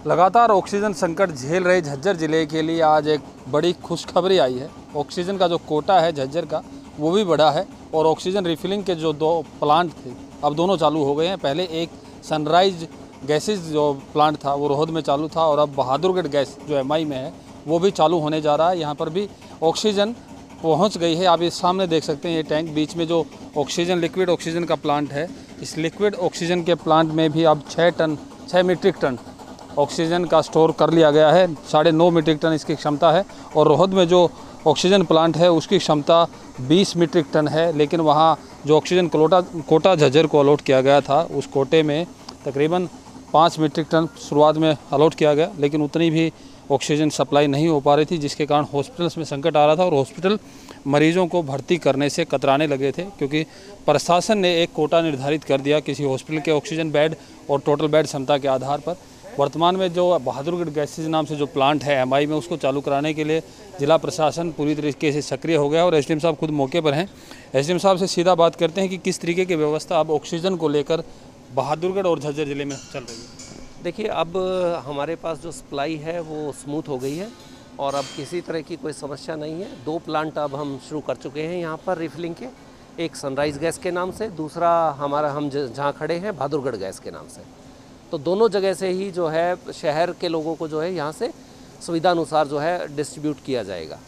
लगातार ऑक्सीजन संकट झेल रहे झज्जर ज़िले के लिए आज एक बड़ी खुशखबरी आई है। ऑक्सीजन का जो कोटा है झज्जर का वो भी बढ़ा है और ऑक्सीजन रिफिलिंग के जो 2 प्लांट थे अब दोनों चालू हो गए हैं। पहले एक सनराइज गैसेज जो प्लांट था वो रोहद में चालू था और अब बहादुरगढ़ गैस जो एमआई में है वो भी चालू होने जा रहा है। यहाँ पर भी ऑक्सीजन पहुँच गई है। आप इस सामने देख सकते हैं ये टैंक बीच में जो ऑक्सीजन लिक्विड ऑक्सीजन का प्लांट है, इस लिक्विड ऑक्सीजन के प्लांट में भी अब 6 मीट्रिक टन ऑक्सीजन का स्टोर कर लिया गया है। 9.5 मीट्रिक टन इसकी क्षमता है और रोहद में जो ऑक्सीजन प्लांट है उसकी क्षमता 20 मीट्रिक टन है। लेकिन वहाँ जो ऑक्सीजन कोटा झज्जर को अलॉट किया गया था उस कोटे में तकरीबन 5 मीट्रिक टन शुरुआत में अलॉट किया गया, लेकिन उतनी भी ऑक्सीजन सप्लाई नहीं हो पा रही थी, जिसके कारण हॉस्पिटल्स में संकट आ रहा था और हॉस्पिटल मरीजों को भर्ती करने से कतराने लगे थे, क्योंकि प्रशासन ने एक कोटा निर्धारित कर दिया किसी हॉस्पिटल के ऑक्सीजन बेड और टोटल बेड क्षमता के आधार पर। वर्तमान में जो बहादुरगढ़ गैसेज नाम से जो प्लांट है एमआई में, उसको चालू कराने के लिए जिला प्रशासन पूरी तरीके से सक्रिय हो गया और एसडीएम साहब खुद मौके पर हैं। एसडीएम साहब से सीधा बात करते हैं कि किस तरीके की व्यवस्था अब ऑक्सीजन को लेकर बहादुरगढ़ और झज्जर ज़िले में चल रही है। देखिए, अब हमारे पास जो सप्लाई है वो स्मूथ हो गई है और अब किसी तरह की कोई समस्या नहीं है। 2 प्लांट अब हम शुरू कर चुके हैं यहाँ पर रिफिलिंग के, एक सनराइज गैस के नाम से, दूसरा हमारा हम जहाँ खड़े हैं बहादुरगढ़ गैस के नाम से। तो दोनों जगह से ही जो है शहर के लोगों को जो है यहाँ से सुविधा अनुसार जो है डिस्ट्रीब्यूट किया जाएगा।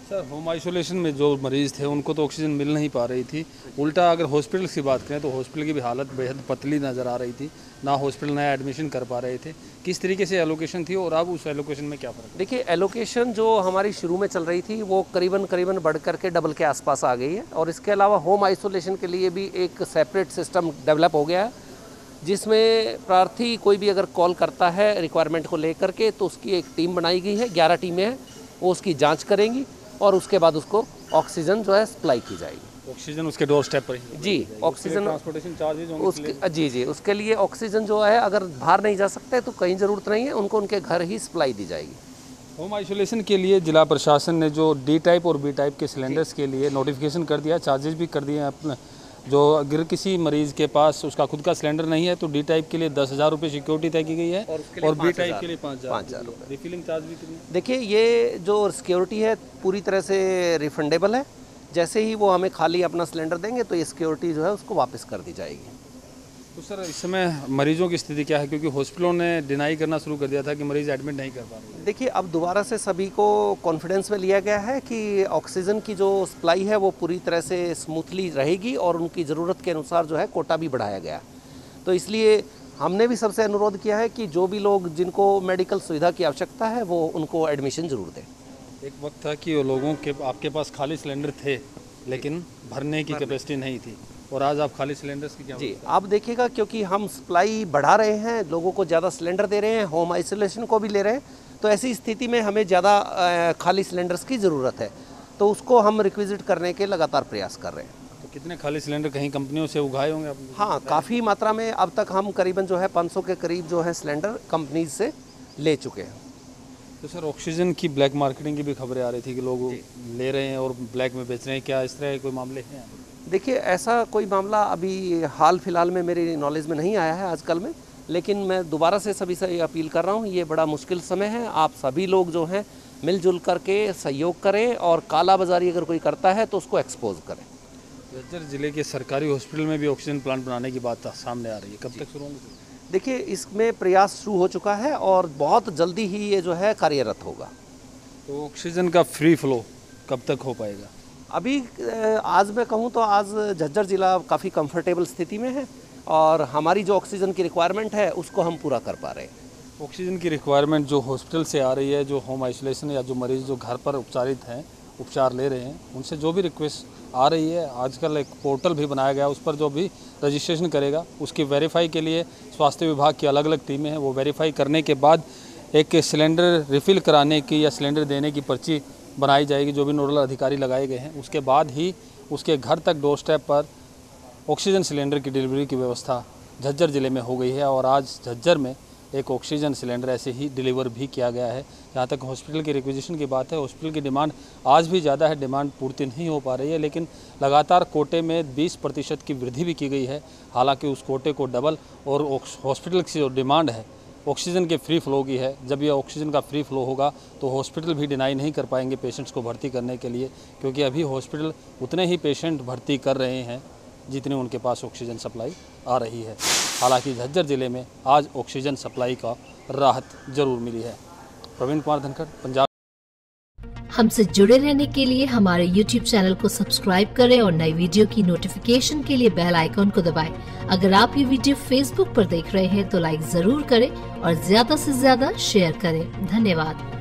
सर, होम आइसोलेशन में जो मरीज़ थे उनको तो ऑक्सीजन मिल नहीं पा रही थी। उल्टा अगर हॉस्पिटल की बात करें तो हॉस्पिटल की भी हालत बेहद पतली नज़र आ रही थी, ना हॉस्पिटल नया एडमिशन कर पा रहे थे। किस तरीके से एलोकेशन थी और अब उस एलोकेशन में क्या फ़र्क? देखिए, एलोकेशन जो हमारी शुरू में चल रही थी वो करीबन बढ़ करके डबल के आसपास आ गई है और इसके अलावा होम आइसोलेशन के लिए भी एक सेपरेट सिस्टम डेवलप हो गया है, जिसमें प्रार्थी कोई भी अगर कॉल करता है रिक्वायरमेंट को लेकर के तो उसकी एक टीम बनाई गई है, 11 टीमें हैं, वो उसकी जांच करेंगी और उसके बाद उसको ऑक्सीजन जो है सप्लाई की जाएगी। ऑक्सीजन उसके डोर स्टेप पर ही? जी, ऑक्सीजन ट्रांसपोर्टेशन चार्जेज उसके जी उसके लिए ऑक्सीजन जो है अगर बाहर नहीं जा सकते तो कहीं ज़रूरत नहीं है, उनको उनके घर ही सप्लाई दी जाएगी। होम आइसोलेशन के लिए जिला प्रशासन ने जो डी टाइप और बी टाइप के सिलेंडर्स के लिए नोटिफिकेशन कर दिया, चार्जेस भी कर दिए हैं अपने। जो अगर किसी मरीज़ के पास उसका खुद का सिलेंडर नहीं है तो डी टाइप के लिए 10,000 रुपये सिक्योरिटी तय की गई है और बी टाइप के लिए 5,000 रुपये। रिफिलिंग चार्ज भी कितने? देखिए, ये जो सिक्योरिटी है पूरी तरह से रिफंडेबल है। जैसे ही वो हमें खाली अपना सिलेंडर देंगे तो ये सिक्योरिटी जो है उसको वापस कर दी जाएगी। तो सर, इस समय मरीजों की स्थिति क्या है, क्योंकि हॉस्पिटलों ने डिनाई करना शुरू कर दिया था कि मरीज़ एडमिट नहीं कर पा रहे? देखिए, अब दोबारा से सभी को कॉन्फिडेंस में लिया गया है कि ऑक्सीजन की जो सप्लाई है वो पूरी तरह से स्मूथली रहेगी और उनकी ज़रूरत के अनुसार जो है कोटा भी बढ़ाया गया। तो इसलिए हमने भी सबसे अनुरोध किया है कि जो भी लोग जिनको मेडिकल सुविधा की आवश्यकता है वो उनको एडमिशन ज़रूर दें। एक वक्त था कि लोगों के आपके पास खाली सिलेंडर थे लेकिन भरने की कैपेसिटी नहीं थी, और आज आप खाली सिलेंडर्स की क्या? जी, आप देखिएगा, क्योंकि हम सप्लाई बढ़ा रहे हैं, लोगों को ज़्यादा सिलेंडर दे रहे हैं, होम आइसोलेशन को भी ले रहे हैं, तो ऐसी स्थिति में हमें ज़्यादा खाली सिलेंडर्स की ज़रूरत है, तो उसको हम रिक्विजिट करने के लगातार प्रयास कर रहे हैं। तो कितने खाली सिलेंडर कहीं कंपनियों से उगाए होंगे आपने? हाँ, काफ़ी मात्रा में अब तक हम करीबन जो है 500 के करीब जो है सिलेंडर कंपनीज से ले चुके हैं। तो सर, ऑक्सीजन की ब्लैक मार्केटिंग की भी खबरें आ रही थी कि लोग ले रहे हैं और ब्लैक में बेच रहे हैं, क्या इस तरह के कोई मामले हैं? देखिए, ऐसा कोई मामला अभी हाल फिलहाल में मेरी नॉलेज में नहीं आया है आजकल में, लेकिन मैं दोबारा से सभी से अपील कर रहा हूँ, ये बड़ा मुश्किल समय है, आप सभी लोग जो हैं मिलजुल करके सहयोग करें और काला बाजारी अगर कोई करता है तो उसको एक्सपोज करें। झज्जर जिले के सरकारी हॉस्पिटल में भी ऑक्सीजन प्लांट बनाने की बात सामने आ रही है, कब तक शुरू होंगे? देखिए, इसमें प्रयास शुरू हो चुका है और बहुत जल्दी ही ये जो है कार्यरत होगा। तो ऑक्सीजन का फ्री फ्लो कब तक हो पाएगा? अभी आज मैं कहूँ तो आज झज्जर ज़िला काफ़ी कंफर्टेबल स्थिति में है और हमारी जो ऑक्सीजन की रिक्वायरमेंट है उसको हम पूरा कर पा रहे हैं। ऑक्सीजन की रिक्वायरमेंट जो हॉस्पिटल से आ रही है, जो होम आइसोलेशन या जो मरीज़ जो घर पर उपचारित हैं, उपचार ले रहे हैं, उनसे जो भी रिक्वेस्ट आ रही है, आजकल एक पोर्टल भी बनाया गया, उस पर जो भी रजिस्ट्रेशन करेगा उसकी वेरीफाई के लिए स्वास्थ्य विभाग की अलग अलग टीमें हैं। वो वेरीफाई करने के बाद एक सिलेंडर रिफ़िल कराने की या सिलेंडर देने की पर्ची बनाई जाएगी, जो भी नोडल अधिकारी लगाए गए हैं। उसके बाद ही उसके घर तक डोर स्टेप पर ऑक्सीजन सिलेंडर की डिलीवरी की व्यवस्था झज्जर ज़िले में हो गई है और आज झज्जर में एक ऑक्सीजन सिलेंडर ऐसे ही डिलीवर भी किया गया है। जहाँ तक हॉस्पिटल की रिक्विजिशन की बात है, हॉस्पिटल की डिमांड आज भी ज़्यादा है, डिमांड पूर्ति नहीं हो पा रही है, लेकिन लगातार कोटे में 20% की वृद्धि भी की गई है। हालांकि उस कोटे को डबल और हॉस्पिटल की जो डिमांड है ऑक्सीजन के फ्री फ्लो की है। जब ये ऑक्सीजन का फ्री फ्लो होगा तो हॉस्पिटल भी डिनाई नहीं कर पाएंगे पेशेंट्स को भर्ती करने के लिए, क्योंकि अभी हॉस्पिटल उतने ही पेशेंट भर्ती कर रहे हैं जितने उनके पास ऑक्सीजन सप्लाई आ रही है। हालांकि झज्जर ज़िले में आज ऑक्सीजन सप्लाई का राहत जरूर मिली है। प्रवीण कुमार धनखड़, पंजाब। हमसे जुड़े रहने के लिए हमारे YouTube चैनल को सब्सक्राइब करें और नई वीडियो की नोटिफिकेशन के लिए बेल आइकॉन को दबाएं। अगर आप ये वीडियो Facebook पर देख रहे हैं तो लाइक जरूर करें और ज्यादा से ज्यादा शेयर करें। धन्यवाद।